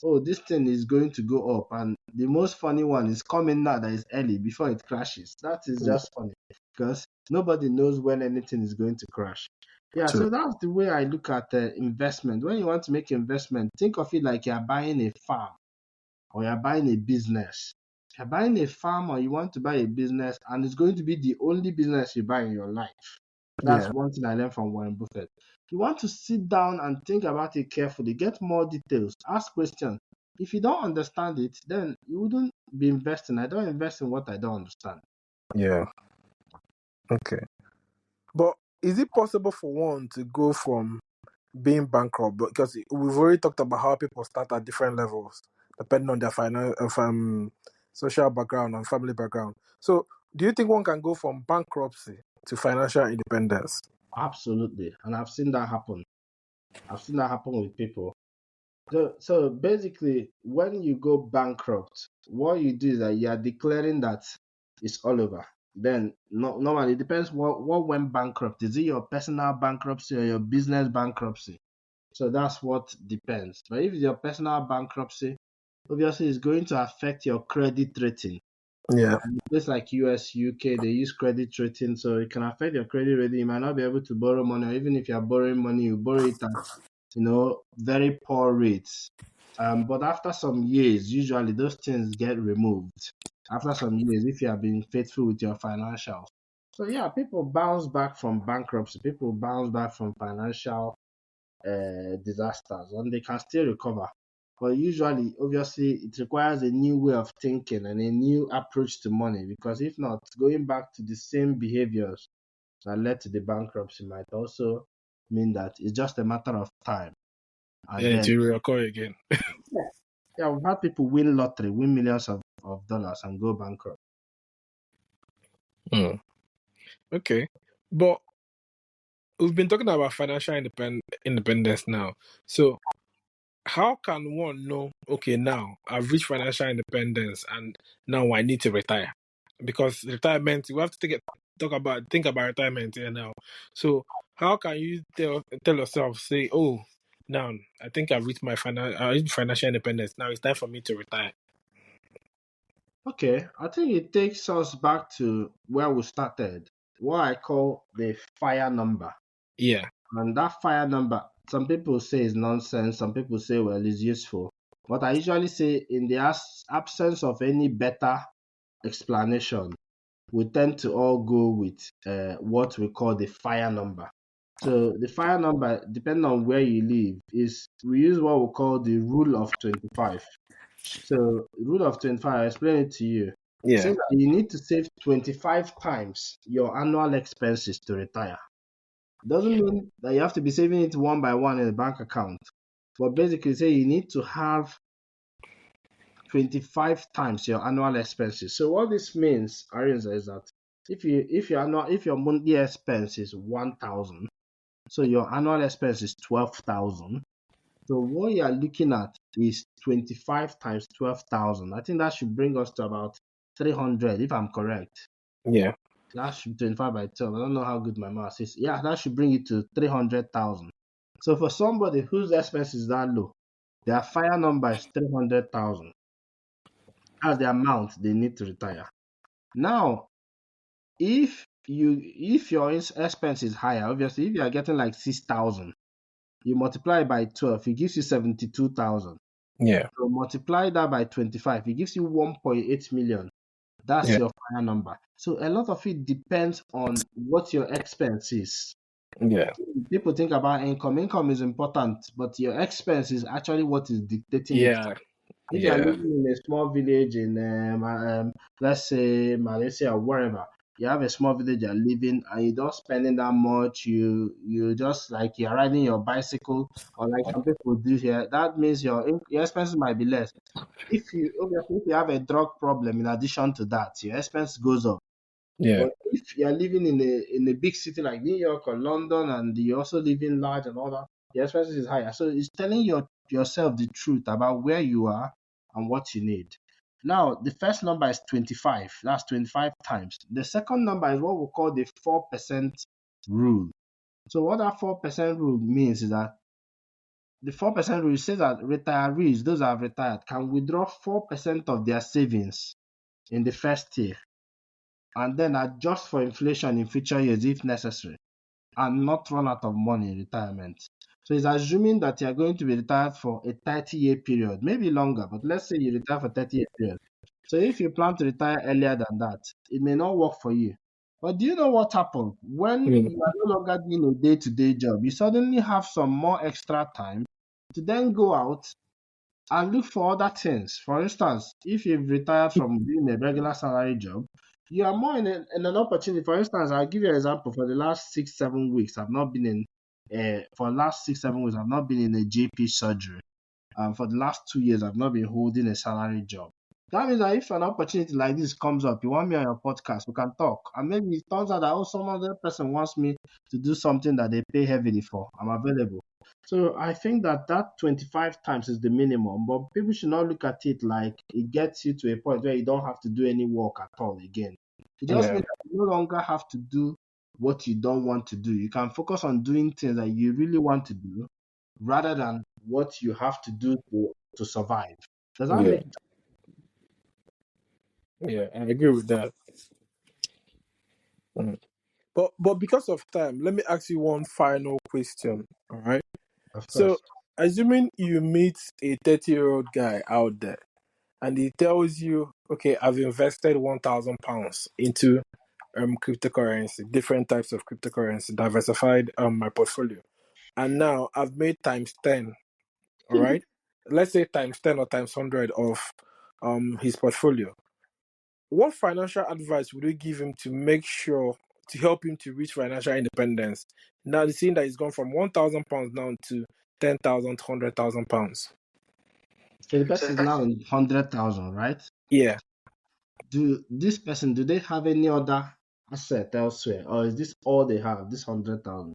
oh, this thing is going to go up. And the most funny one is coming now that is early before it crashes. That is just funny because nobody knows when anything is going to crash. Yeah, True. so that's the way I look at investment. When you want to make investment, think of it like you're buying a farm or you're buying a business. If you're buying a farm or you want to buy a business, and it's going to be the only business you buy in your life. That's Yeah. one thing I learned from Warren Buffett. You want to sit down and think about it carefully, get more details, ask questions. If you don't understand it, then you wouldn't be investing. I don't invest in what I don't understand. Yeah. Okay. But is it possible for one to go from being bankrupt? Because we've already talked about how people start at different levels depending on their social background and family background. So, do you think one can go from bankruptcy to financial independence? Absolutely. And I've seen that happen. I've seen that happen with people. So basically, when you go bankrupt, what you do is that you are declaring that it's all over. Then normally it depends what went bankrupt. Is it your personal bankruptcy or your business bankruptcy? So that's what depends. But if it's your personal bankruptcy, obviously it's going to affect your credit rating. Yeah. And in places like US, UK, they use credit rating, so it can affect your credit rating. You might not be able to borrow money, or even if you're borrowing money, you borrow it at very poor rates. But after some years, usually those things get removed. After some years, if you have been faithful with your financials. So yeah, people bounce back from bankruptcy. People bounce back from financial disasters, and they can still recover. But usually, obviously, it requires a new way of thinking and a new approach to money. Because if not, going back to the same behaviors that led to the bankruptcy might also mean that it's just a matter of time. Yeah, And it then will occur again. yeah, Yeah, we've had people win lottery, win millions of dollars and go bankrupt. Hmm. Okay. But we've been talking about financial independence now. So how can one know, okay, now I've reached financial independence and now I need to retire? Because retirement, we have to think about retirement here now. So how can you tell yourself, say, oh, now I think I've reached I reached financial independence. Now it's time for me to retire. Okay, I think it takes us back to where we started, what I call the fire number. Yeah. And that fire number, some people say is nonsense, some people say, well, it's useful. But I usually say, in the absence of any better explanation, we tend to all go with what we call the fire number. So the fire number, depending on where you live, is we use what we call the rule of 25. So rule of 25, I explain it to you. Say Yeah. that you need to save 25 times your annual expenses to retire. Doesn't mean that you have to be saving it one by one in a bank account. But basically say you need to have 25 times your annual expenses. So what this means, Arinza, is that if your monthly expense is 1,000, so your annual expense is 12,000. So what you are looking at is 25 times 12,000. I think that should bring us to about 300, if I'm correct. Yeah. That should be 25 by 12. I don't know how good my math is. Yeah, that should bring it to 300,000. So for somebody whose expense is that low, their fire number is 300,000. That's the amount they need to retire. Now, if your expense is higher, obviously, if you are getting like 6,000, you multiply it by 12, it gives you 72,000. Yeah. So multiply that by 25, it gives you 1.8 million. That's Yeah. your fire number. So a lot of it depends on what your expense is. Yeah. People think about income. Income is important, but your expense is actually what is dictating it. Yeah. If you are Yeah. living in a small village in, let's say Malaysia or wherever, you have a small village you're living and you don't spending that much. You just like you're riding your bicycle or like some people do here. That means your expenses might be less. If you have a drug problem, in addition to that, your expense goes up. Yeah. But if you're living in a big city like New York or London and you're also living large and all that, the expenses is higher. So it's telling yourself the truth about where you are and what you need. Now, the first number is 25. That's 25 times. The second number is what we call the 4% rule. So what that 4% rule means is that the 4% rule says that retirees, those that have retired, can withdraw 4% of their savings in the first year and then adjust for inflation in future years if necessary and not run out of money in retirement. So it's assuming that you're going to be retired for a 30-year period, maybe longer, but let's say you retire for 30-year period. So if you plan to retire earlier than that, it may not work for you. But do you know what happens when Mm. you are no longer doing a day-to-day job? You suddenly have some more extra time to then go out and look for other things. For instance, if you've retired from doing a regular salary job, you are more in an opportunity. For instance, I'll give you an example. For the last 6, 7 weeks, I've not been in. For the last 6, 7 weeks, I've not been in a GP surgery. For the last 2 years, I've not been holding a salary job. That means that if an opportunity like this comes up, you want me on your podcast, we can talk. And maybe it turns out that some other person wants me to do something that they pay heavily for. I'm available. So I think that 25 times is the minimum, but people should not look at it like it gets you to a point where you don't have to do any work at all again. It just Yeah. means that you no longer have to do what you don't want to do. You can focus on doing things that you really want to do rather than what you have to do to survive. Does that Yeah. make Yeah. I agree with that. Mm. But because of time, let me ask you one final question. All right. Of So course. assuming you meet a 30-year-old guy out there and he tells you, okay, I've invested £1,000 into cryptocurrency, different types of cryptocurrency, diversified my portfolio. And now I've made times 10, all right? Let's say times 10 or times 100 of his portfolio. What financial advice would you give him to make sure to help him to reach financial independence? Now seeing that he's gone from £1,000 now to 10,000, £100,000. So the person is now in 100,000, right? Yeah. Do they have any other asset elsewhere, or is this all they have? This 100,000.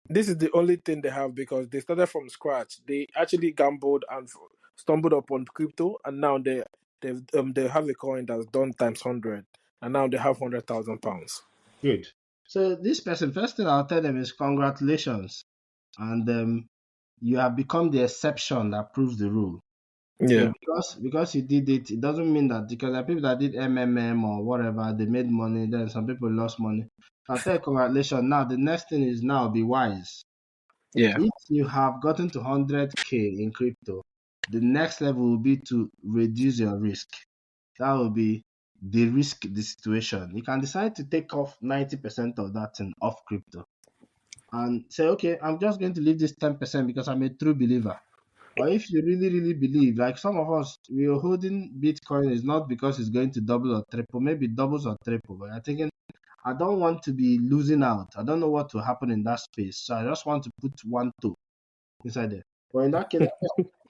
This is the only thing they have because they started from scratch. They actually gambled and stumbled upon crypto, and now they have a coin that's done times 100, and now they have £100,000. Good. So this person, first thing I'll tell them is congratulations, and you have become the exception that proves the rule. So Yeah, because you did it, it doesn't mean that because there are people that did MMM or whatever, they made money, then some people lost money. So I'll tell you congratulations. Now the next thing is now be wise. yeah, If you have gotten to 100K in crypto, the next level will be to reduce your risk. That will be de-risk the situation. You can decide to take off 90% of that thing off crypto and say, okay, I'm just going to leave this 10% because I'm a true believer. Or if you really, really believe, like some of us, we are holding Bitcoin is not because it's going to double or triple, maybe it doubles or triple, but I'm thinking, I don't want to be losing out. I don't know what will happen in that space. So I just want to put one toe inside there. But in that case,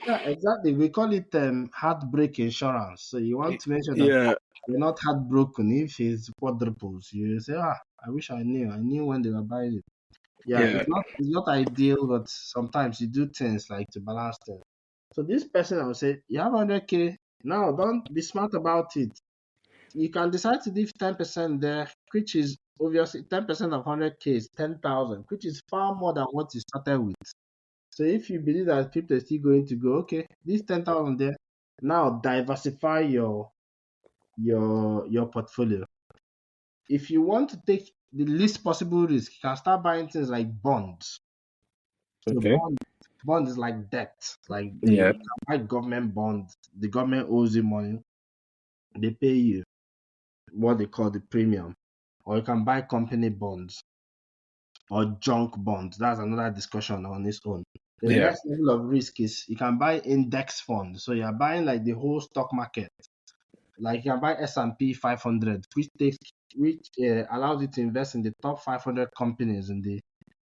yeah, exactly. We call it heartbreak insurance. So you want to make sure that yeah, you're not heartbroken if it's quadruples. You say, I wish I knew. I knew when they were buying it. Yeah, yeah. it's not ideal, but sometimes you do things like to balance things. So this person, I would say, you have 100K. Now, don't be smart about it. You can decide to leave 10% there, which is obviously 10% of 100K is 10,000, which is far more than what you started with. So if you believe that crypto is still going to go, okay, this 10,000 there. Now diversify your portfolio. If you want to take the least possible risk, you can start buying things like bonds. So Okay. bond is like debt. Like Yeah, you can buy government bonds. The government owes you money. They pay you what they call the premium. Or you can buy company bonds or junk bonds. That's another discussion on its own. The yeah, next level of risk is you can buy index funds. So you're buying like the whole stock market. Like you can buy S&P 500, which allows you to invest in the top 500 companies in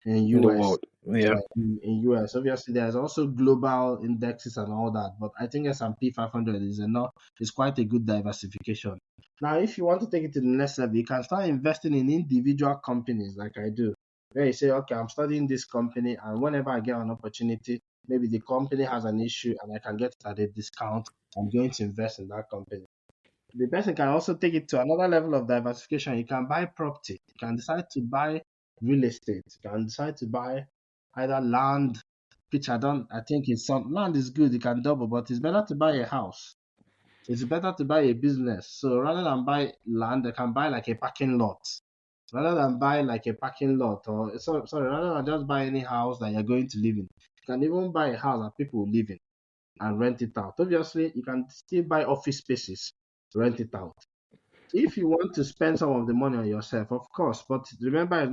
in the US. world. Yeah, In US, obviously, there's also global indexes and all that, but I think S&P 500 is enough. It's quite a good diversification. Now, if you want to take it to the next level, you can start investing in individual companies, like I do, where you say, okay, I'm studying this company, and whenever I get an opportunity, maybe the company has an issue and I can get it at a discount, I'm going to invest in that company. The person can also take it to another level of diversification. You can buy property. You can decide to buy real estate. You can decide to buy either land, which I think it's some land is good, you can double, but it's better to buy a house. It's better to buy a business. So rather than buy land, they can buy like a parking lot. Rather than buy like a parking lot, or sorry, rather than just buy any house that you're going to live in, you can even buy a house that people live in and rent it out. Obviously, you can still buy office spaces, rent it out. If you want to spend some of the money on yourself, of course, but remember, we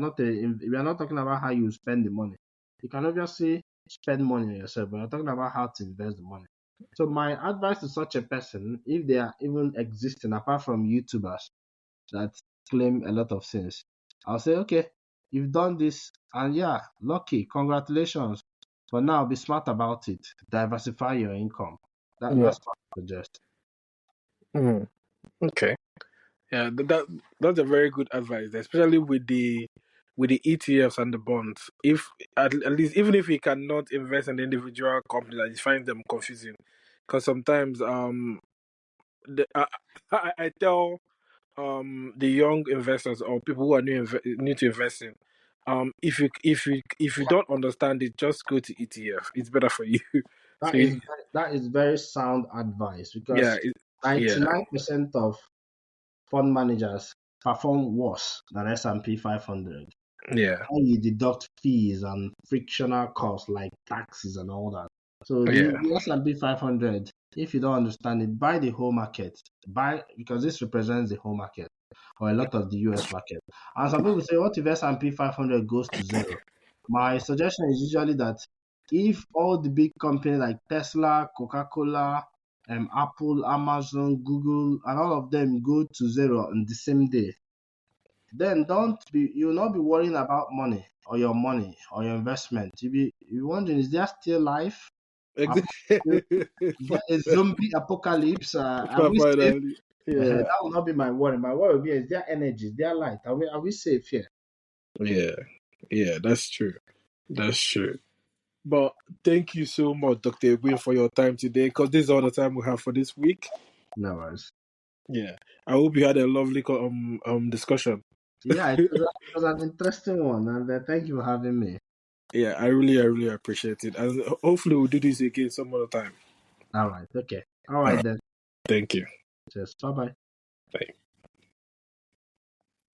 are not talking about how you spend the money. You can obviously spend money on yourself, but we're talking about how to invest the money. So my advice to such a person, if they are even existing apart from YouTubers that claim a lot of things, I'll say, okay, you've done this, and yeah, lucky, congratulations. But now be smart about it. Diversify your income. yeah. That's what I suggest. Mm. Okay. Yeah, that's a very good advice, especially with the ETFs and the bonds. If at least even if you cannot invest in the individual company, I just find them confusing because sometimes I tell the young investors or people who are new to investing, if you don't understand it, just go to ETF. It's better for you. So That is you, that is very sound advice yeah, because yeah, 99% of fund managers perform worse than S&P 500. yeah, How you deduct fees and frictional costs like taxes and all that. So yeah, the S&P 500, if you don't understand it, buy the whole market. Buy because this represents the whole market or a lot of the US market. And some people say, what if S&P 500 goes to zero? My suggestion is usually that if all the big companies like Tesla, Coca-Cola, Apple, Amazon, Google, and all of them go to zero on the same day, then you'll not be worrying about money or your investment. You'll be wondering, is there still life? If there is zombie apocalypse, are we safe? Finally, yeah, That will not be my worry. My worry will be, is there energy? Is there light? Are we safe here? yeah, yeah. That's true. That's true. But thank you so much, Dr. Egwin, for your time today, because this is all the time we have for this week. No worries. Yeah, I hope you had a lovely discussion. Yeah, it was an interesting one, and thank you for having me. Yeah, I really appreciate it, and hopefully we'll do this again some other time. All right. Okay. All All right right, then. thank you. Just bye bye. Bye.